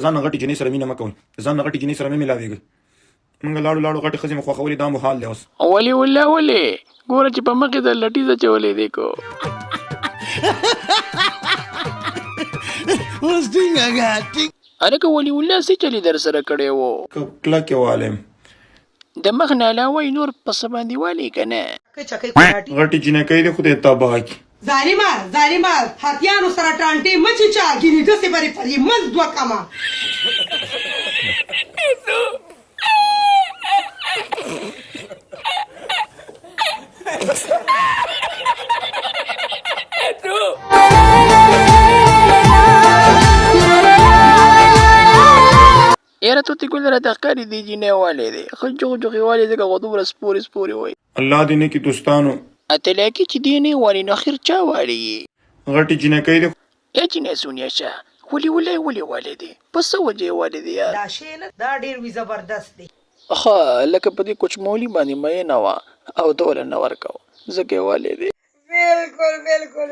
ځان غټي جنې سره مینه مکوئ ځان غټي جنې سره مې ملاويږي موږ لاړو غټي خزې مخ خوخولې دا مو حال دی اوس ولې ګوره چې په مخې د لټیزه چولې دی کو هلکه ولي الله څه چلي در سره کړی وو کلکې والم د مخ نه علاوه نور په څه باندې والي که نه غټي جنکۍ دی خدای تباه کړي ظالمه هاتیانو سره ټانټې مچې چا ګینې داسې برې پرې مز دوه کمه یاره توتې ګل راته ښکاري دی جینۍ والی دی ښه جوغې والی ځکه خو دومره سپورې وایي الله دې نه کړي دوستانو اتلکي چې دی نه والي نو خیر چا والی غټي جنکۍ دی یا جینۍ سونیا شه ولې والی دی په څه وجې والی دی یار دا شی نه دا ډېر وي زبردست دی ښه لکه په دې کوچمولي باندې مینه وه او ته وله نه ورکوه ځکه یې والی دی بالکل